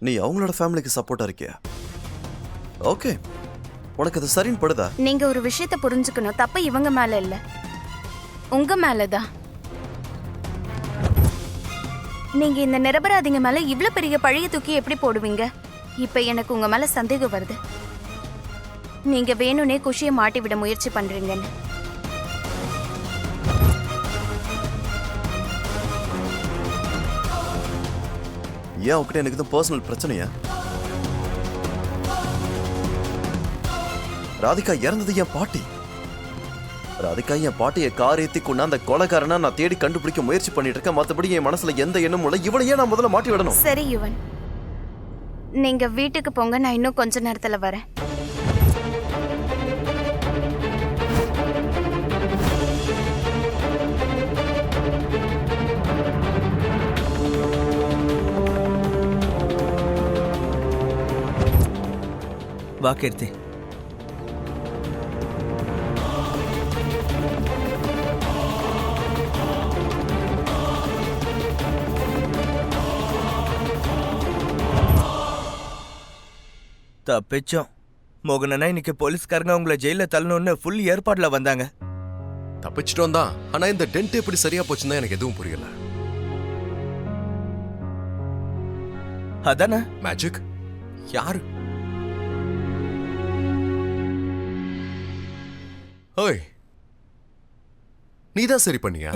நீ அவங்களோட ஃபேமிலிக்கு சப்போர்ட்டா இருக்கியா? ஓகே, உனக்கு அது சரின்னு படுதா? நீங்க ஒரு விஷயத்தை புரிஞ்சுக்கணும். தப்பு இவங்க மேல இல்ல, உங்க மேலதான். நீங்க இந்த நிரபராதிங்க மேல இவ்ளோ பெரிய பழிய தூக்கி எப்படி போடுவீங்க? இப்ப எனக்கு உங்க மேல சந்தேகம் வருது. நீங்க வேணும்னே குஷியை மாட்டி விட முயற்சி பண்றீங்கன்னு. ஏன் உங்ககிட்ட எனக்கு தான் பர்சனல் பிரச்சனையா? ராதிகா இறந்தது என் பாட்டி. ராதிகா என் பாட்டியை கார் ஏத்தி கொண்டு அந்த கொலைக்காரனா நான் தேடி கண்டுபிடிக்க முயற்சி பண்ணிட்டு இருக்கேன். மத்தபடி என் மனசுல எந்த எண்ணமும் இல்லை. இவளையே நான் முதல்ல மாட்டி விடணும். சரி யுவன், நீங்க வீட்டுக்கு போங்க. நான் இன்னும் கொஞ்ச நேரத்துல வரேன். வா கீர்த்தி. தப்பிச்சோம். மோகனனா இன்னைக்கு போலீஸ்காரங்க உங்களை ஜெயில தள்ளணும்னு ஃபுல் ஏற்பாடுல வந்தாங்க. தப்பிச்சிட்டோம் தான். ஆனா இந்த டென்ட் எப்படி சரியா போச்சுன்னு எனக்கு எதுவும் புரியல. அதானே மேஜிக் யாரு? ஓய், நீதான் சரி பண்ணியா?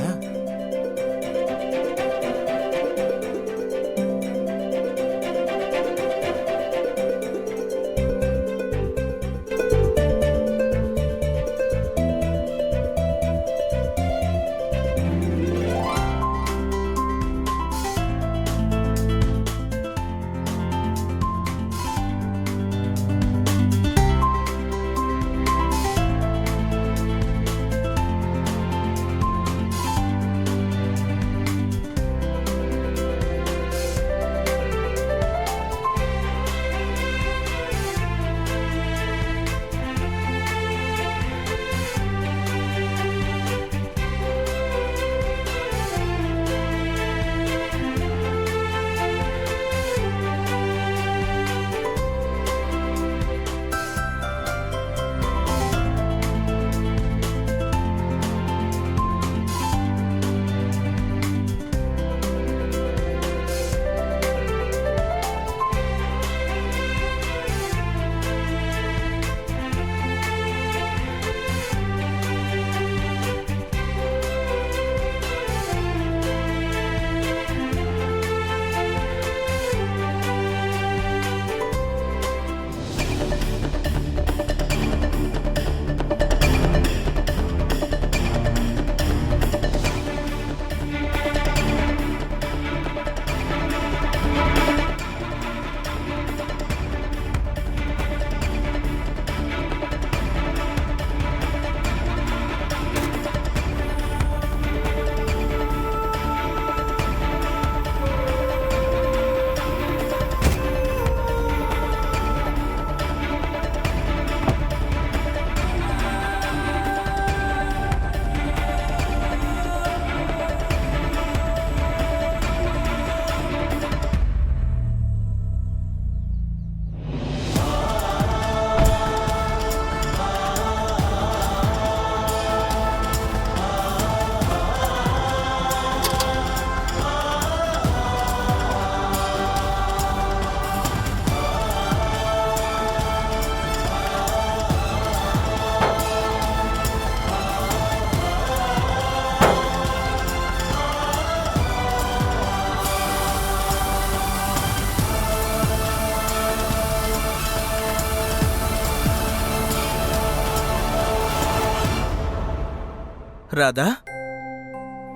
ராதா,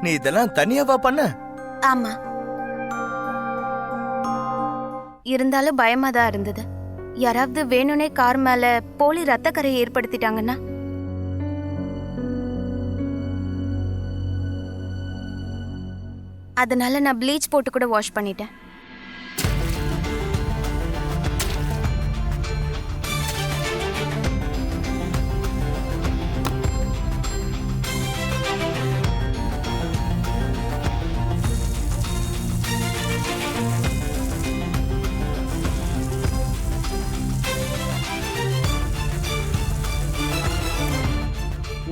நீ இதெல்லாம் தனியாவா பண்ண? ஆமா, இருந்தாலும் பயமா தான் இருந்தது. யாராவது வேணும்னே கார் மேல போலி ரத்தக்கரை ஏற்படுத்திட்டாங்கன்னா அதனால நான் ப்ளீச் போட்டு கூட வாஷ் பண்ணிட்டேன்.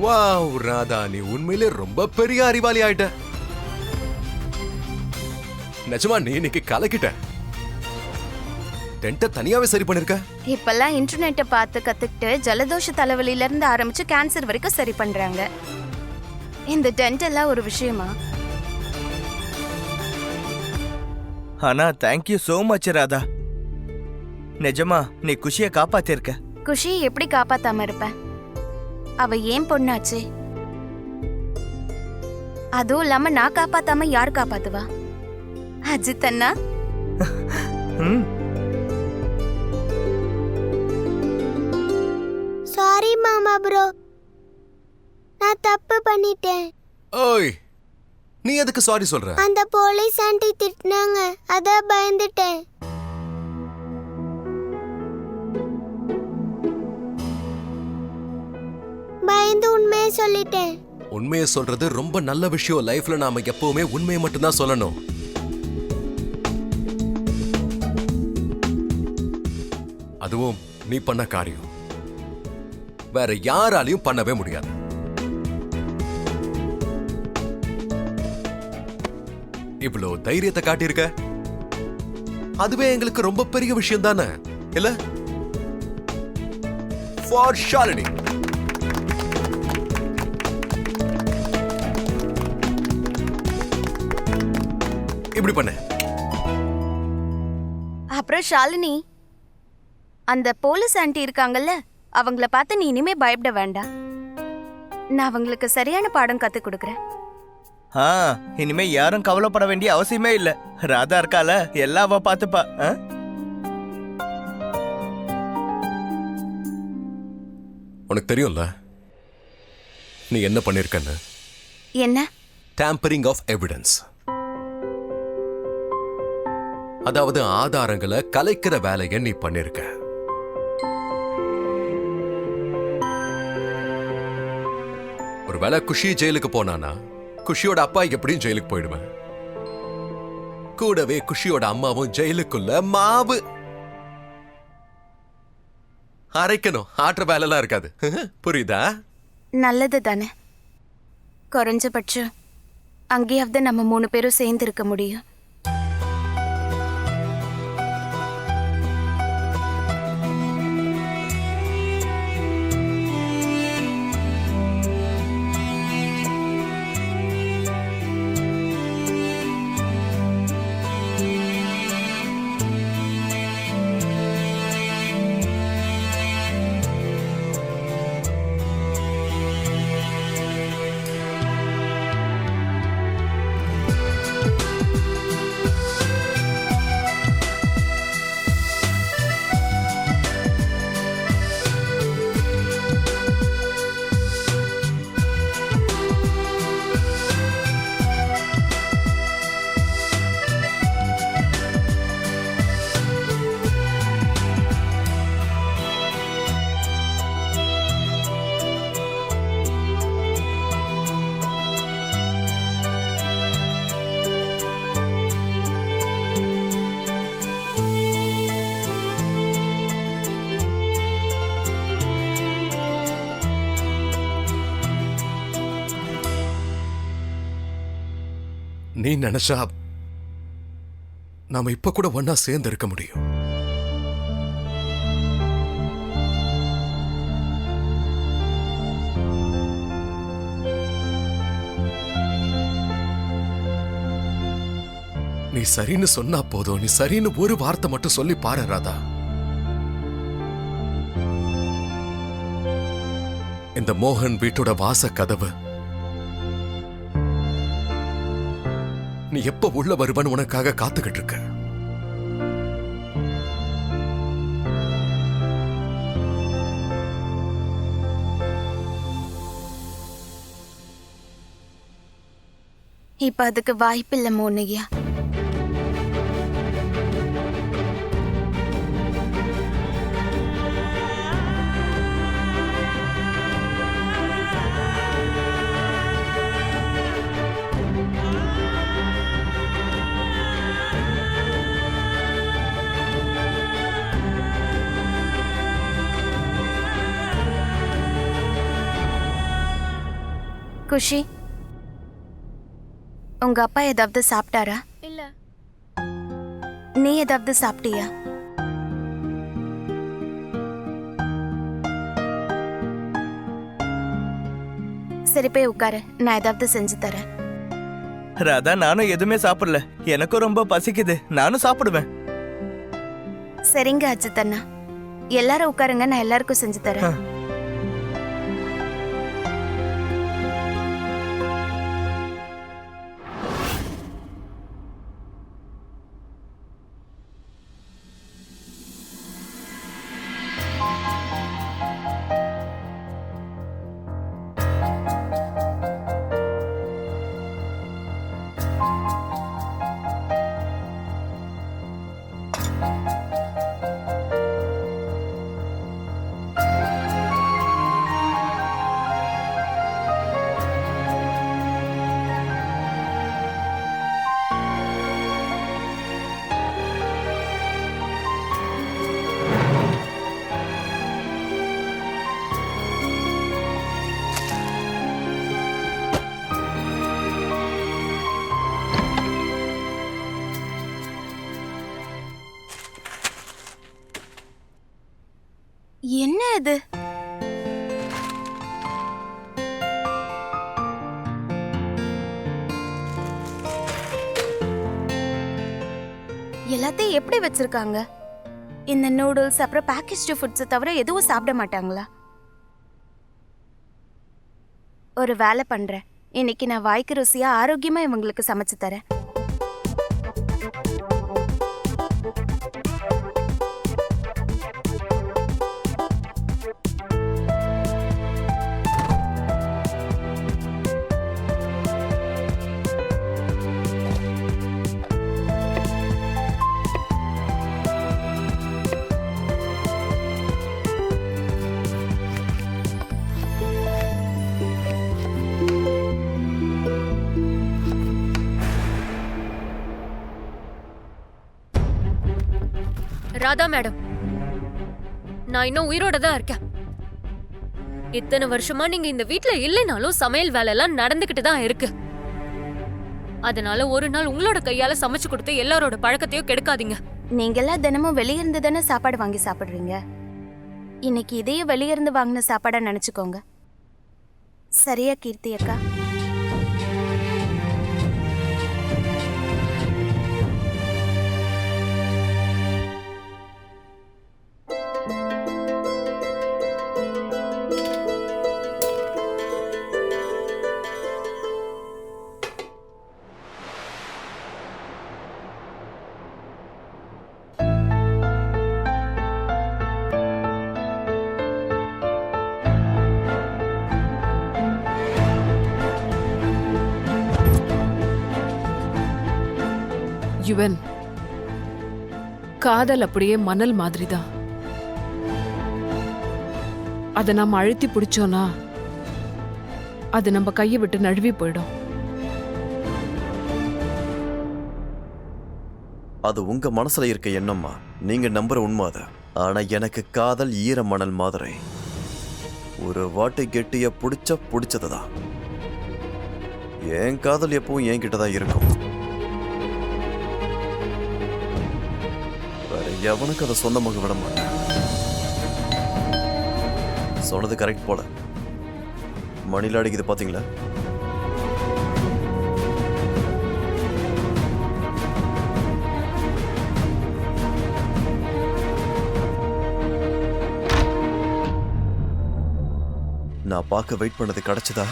வாவ் ராதா, நீ உண்மையிலே ரொம்ப பெரிய அறிவாளி ஆயிட்ட. நிஜமா நீ இன்னைக்கு கலக்கிட்ட. டென்ட்ட தனியாவே சரி பண்ணிருக்க. இப்பெல்லாம் இன்டர்நெட்டை பார்த்து கத்துக்கிட்டு ஜலதோஷ தலைவலியில இருந்து ஆரம்பிச்சு கேன்சர் வரைக்கும் சரி பண்றாங்க. இந்த டென்ட் எல்லாம் ஒரு விஷயமா? ஆனா தேங்க்யூ சோ மச் ராதா. நிஜமா நீ குஷியை காப்பாத்திருக்க. குஷியை எப்படி காப்பாத்தாம இருப்ப? அவ ஏன் பொண்ணாச்சு. அதுவும் இல்லாம நான் காப்பாத்தாம யார் காப்பாத்துவா? அஜித் அண்ணா. ம். சாரி மாமா ப்ரோ, நான் தப்பு பண்ணிட்டேன். ஓய், நீ எதுக்கு சாரி சொல்ற? அந்த போலீஸ் ஆண்டி திட்டினாங்க, அதான் பயந்துட்டேன். பயந்து உண்மையை சொல்லிட்டேன். உண்மையை சொல்றது ரொம்ப நல்ல விஷயம். லைஃப்ல நாம எப்பவுமே உண்மையை மட்டும்தான் சொல்லணும். அதுவும் நீ பண்ண காரியம் வேற யாராலையும் பண்ணவே முடியாது. இவ்வளோ தைரியத்தை காட்டியிருக்க, அதுவே எங்களுக்கு ரொம்ப பெரிய விஷயம் தானே இல்ல? ஃபார் ஷாலினி. இப்படி பண்ண. அப்புறம் ஷாலினி, அந்த போலீஸ் ஆண்டி இருக்காங்கல்ல, அவங்கள பார்த்து நீ இனிமே பயப்பட வேண்டாம். நான் அவங்களுக்கு சரியான பாடம் கத்து கொடுக்கறேன். இனிமே யாரும் கவலைப்பட வேண்டிய அவசியமே இல்ல. ராதா இருக்கால, எல்லாம் அவ பாத்துப்பா. உனக்கு தெரியும்ல நீ என்ன பண்ணிருக்கன்னு? என்ன? Tampering of evidence. அதாவது ஆதாரங்களை கலைக்கிற வேலையை நீ பண்ணிருக்க. ஒருவேளை குஷி ஜெயிலுக்கு போனானா, குஷியோட அப்பா எப்படியும் ஜெயிலுக்கு போயிடுவேன். கூடவே குஷியோட அம்மாவும் ஜெயிலுக்குள்ள மாவு அரைக்கணும். ஆற்ற வேலைலாம் இருக்காது. புரியுதா? நல்லது தானே. குறைஞ்சபட்சம் அங்கேயாவது நம்ம 3 பேரும் சேர்ந்து இருக்க முடியும். நீ நினைச்சா நாம இப்ப கூட ஒன்னா சேர்ந்து இருக்க முடியும். நீ சரின்னு சொன்னா போதும். நீ சரின்னு ஒரு வார்த்தை மட்டும் சொல்லி பாரு ராதா. இந்த மோகன் வீட்டோட வாச கதவு நீ எப்ப உள்ள வருவன்னு உனக்காக காத்துக்கிட்டு இருக்க. இப்ப அதுக்கு வாய்ப்பில்லை மோனையா. குஷி, உங்க அப்பா ஏதாவது சாப்பிட்டாரா? இல்ல. நீ ஏதாவது சாப்பிட்டியா? சரி போய் உட்காரு, நான் ஏதாவது செஞ்சு தரேன். ராதா, நானும் எதுவுமே சாப்பிடல. எனக்கும் ரொம்ப பசிக்குது. நானும் சாப்பிடுவேன். சரிங்க அஜித் அண்ணா, எல்லாரும் உட்காருங்க, நான் எல்லாருக்கும் செஞ்சு தரேன். என்ன இது? எல்லாத்தையும் எப்படி வச்சிருக்காங்க? இந்த நூடுல்ஸ் அப்புறம் பேக்கேஜ்டு ஃபுட்ஸ் தவிர எதுவும் சாப்பிட மாட்டாங்களா? ஒரு வேலை பண்றேன், இன்னைக்கு நான் வாய்க்கு ருசியா ஆரோக்கியமா இவங்களுக்கு சமைச்சு தரேன். ராதா மேடம், நான் இன்னும் உயிரோட தான் இருக்கேன். இத்தனை வருஷமா நீங்க இந்த வீட்ல இல்லைனாலும் சமையல் வேலை எல்லாம் நடந்துகிட்டு தான் இருக்கு. அதனால ஒரு நாள் உங்களோட கையால சமைச்சு கொடுத்து எல்லாரோட பழக்கத்தையும் கெடுக்காதீங்க. நீங்கெல்லாம் தினமும் வெளியிருந்து தானே சாப்பாடு வாங்கி சாப்பிடுறீங்க. இன்னைக்கு இதையும் வெளியிருந்து வாங்கின சாப்பாடா நினைச்சுக்கோங்க. சரியா கீர்த்தி அக்கா? யுவன், காதல் அப்படியே மணல் மாதிரிதான். அதை நாம அழுத்தி பிடிச்சோம்னா அது நம்ம கையை விட்டு நழுவி போயிடும். அது உங்க மனசுல இருக்க எண்ணம்மா, நீங்க நம்புற உண்மை அது. ஆனா எனக்கு காதல் ஈர மணல் மாதிரி. ஒரு வாட்டை கெட்டிய பிடிச்சதுதான். என் காதல் எப்பவும் என்கிட்டதான் இருக்கும். வேற எவனுக்கு அதை சொந்தமாக விட மாட்டேன். சொன்னது கரெக்ட் போல. மணில அடிக்குது பாத்தீங்களா? நான் பார்க்க வெயிட் பண்ணது கிடைச்சதா?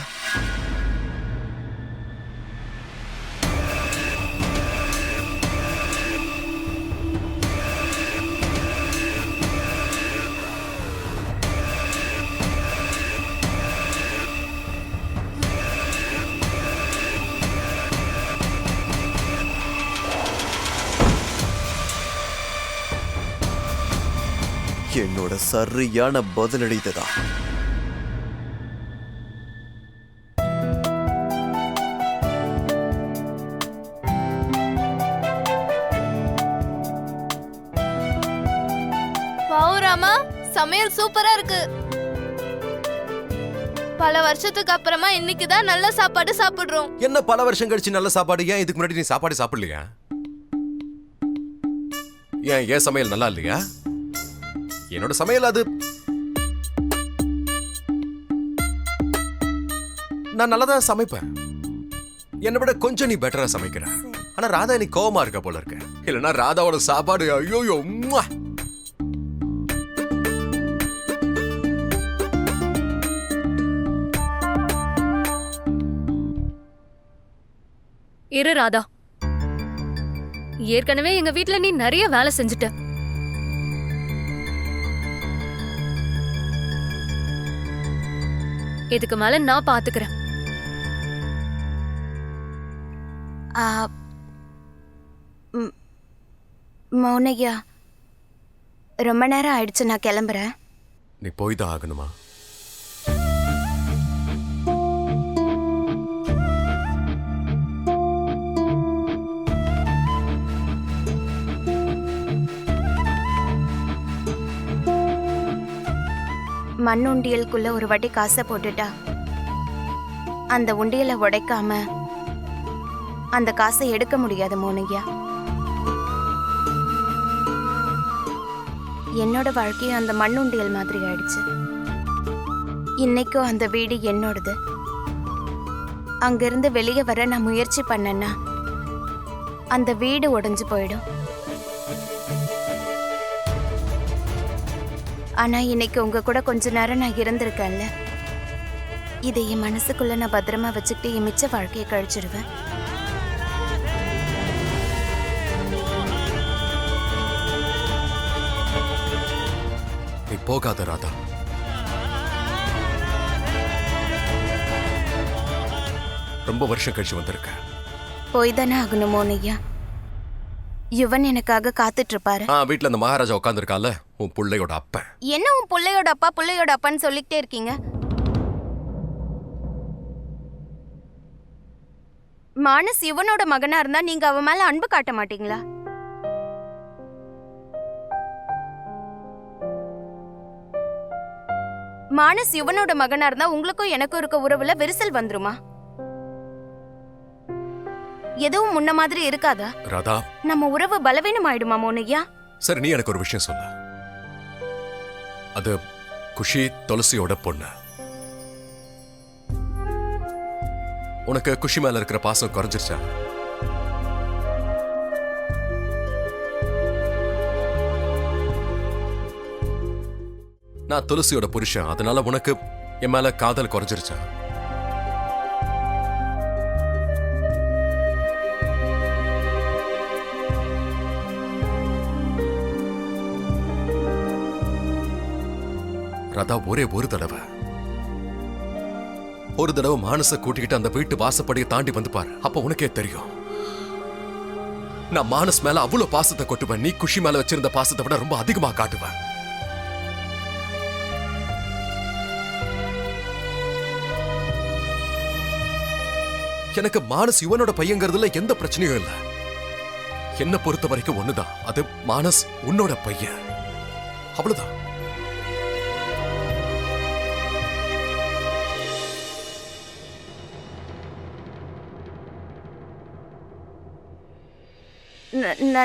என்னோட சரியான பதிலடி இதுதான். வாவ் ராமா, சமையல் சூப்பரா இருக்கு. பல வருஷத்துக்கு அப்புறமா இன்னைக்கு தான் நல்ல சாப்பாடு சாப்பிடுறோம். என்ன பல வருஷம் கழிச்சு நல்ல சாப்பாடு? ஏன் இதுக்கு முன்னாடி நீ சாப்பாடு சாப்பிடலையா? ஏன் சமையல் நல்லா இல்லையா? என்னோட சமையல் அது நான் நல்லாதான் சமைப்பேன். என்னை விட கொஞ்சம் நீ பெட்டரா சமைக்கிற. ஆனா ராதா நீ கோவமா இருக்க போல இருக்க. இல்லைன்னா ராதாவோட சாப்பாடு ஐயோ. இரு ராதா, ஏற்கனவே எங்க வீட்ல நீ நிறைய வேலை செஞ்சுட்ட. இதுக்கு மேல நான் பாத்துக்கிறேன். மௌனையா, ரொம்ப நேரம் ஆயிடுச்சு, நான் கிளம்புறேன். நீ போய் தான் ஆகணுமா? மண் உண்டியலுக்குள்ள ஒரு வாட்டி காசை போட்டுட்டா அந்த உண்டியலை உடைக்காம அந்த காசை எடுக்க முடியாது மோனையா. என்னோட வாழ்க்கையும் அந்த மண் உண்டியல் மாதிரி ஆயிடுச்சு. இன்னைக்கும் அந்த வீடு என்னோடது. அங்கிருந்து வெளியே வர நான் முயற்சி பண்ணேன்னா அந்த வீடு உடைஞ்சு போயிடும். ஆனா இன்னைக்கு உங்க கூட கொஞ்ச நேரம் நான் இருந்திருக்கேன்ல, இதை என் மனசுக்குள்ள நான் பத்திரமா வச்சுக்கிட்டு என் மிச்ச வாழ்க்கையை கழிச்சிடுவேன். நீ போகாத ராதா. ரொம்ப வருஷம் கழிச்சு வந்திருக்க. போய் தானே ஆகணும் மோனையா. யுவன் எனக்காக காத்துட்டு இருப்பாரு. வீட்டுல அந்த மகாராஜா உட்காந்துருக்கால, உன் பிள்ளையோட அப்பன். என்ன உன் பிள்ளையோட அப்பா பிள்ளையோட அப்பான்னு சொல்லிக்கிட்டே இருக்கீங்க? மானஸ் யுவனோட மகனா இருந்தா நீங்க அவன் மேல அன்பு காட்ட மாட்டீங்களா? மானஸ் யுவனோட மகனா இருந்தா உங்களுக்கும் எனக்கும் இருக்க உறவுல விரிசல் வந்துருமா? எதுவும் முன்ன மாதிரி இருக்காதா? ராதா, நம்ம உறவு பலவீனம் ஆயிடுமா மோனையா? சரி, நீ எனக்கு ஒரு விஷயம் சொல்ல. அது குஷி துளசியோட பொண்ணு. உனக்கு குஷி மேல இருக்கிற பாசம் குறைஞ்சிருச்சா? நான் துளசியோட புருஷன், அதனால உனக்கு என் மேல காதல் குறைஞ்சிருச்சா? ராதா, ஒரே ஒரு தடவை மானச கூட்டிக்கிட்டு அந்த வீட்டு வாசப்படியை தாண்டி வந்து பாரு. அப்ப உனக்கே தெரியும். நான் மானஸ் மேல அவ்வளவு பாசத்தை கொட்டுவேன். நீ குஷி மேல வச்சிருந்த பாசத்தை விட ரொம்ப அதிகமா காட்டுவேன். எனக்கு மானஸ் யுவனோட பையங்கிறதுல எந்த பிரச்சனையும் இல்லை. என்ன பொறுத்த வரைக்கும் ஒண்ணுதான், அது மானஸ் உன்னோட பையன், அவ்வளவுதான்.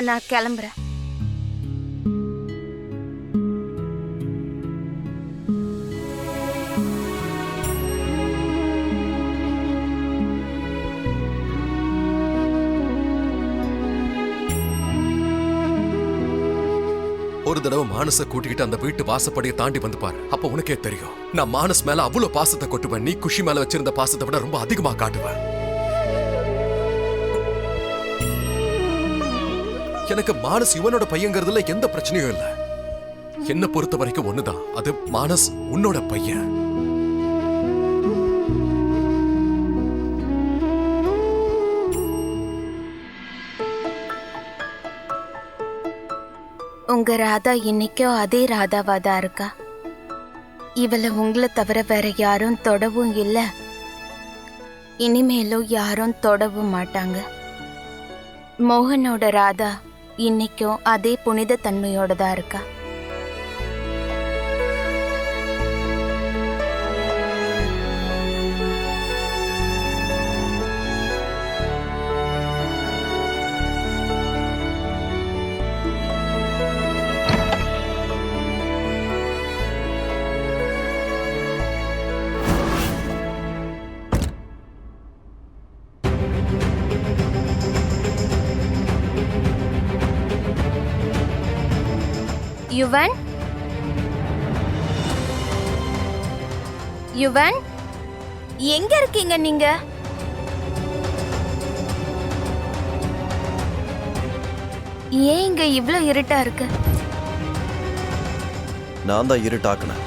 நான் கிளம்புறேன். ஒரு தடவை மானச கூட்டிக்கிட்டு அந்த வீட்டு வாசப்படியை தாண்டி வந்து பாரு. அப்ப உனக்கே தெரியும். நான் மானஸ் மேல அவ்வளவு பாசத்தை கொட்டுவேன். நீ குஷி மேல வச்சிருந்த பாசத்தை விட ரொம்ப அதிகமா காட்டுவேன். எனக்கு மானஸ் யுவனோட பையங்கிறதுல எந்த பிரச்சனையும் இல்லை. என்ன பொறுத்த வரைக்கும் ஒண்ணுதான், அது மானஸ் உன்னோட பையன். உங்க ராதா இன்னைக்கும் அதே ராதாவாதான் இருக்கா. இவளை உங்களை தவிர வேற யாரும் தொடவும் இல்லை, இனிமேலும் யாரும் தொடவும் மாட்டாங்க. மோகனோட ராதா இன்னைக்கும் அதே புனித தன்மையோட தான் இருக்கா. யுவன் யுவன் எங்க இருக்கீங்க நீங்க? ஏன் இங்க இவ்ளோ இருட்டா இருக்கு? நான் தான் இருட்டாக்குனேன்.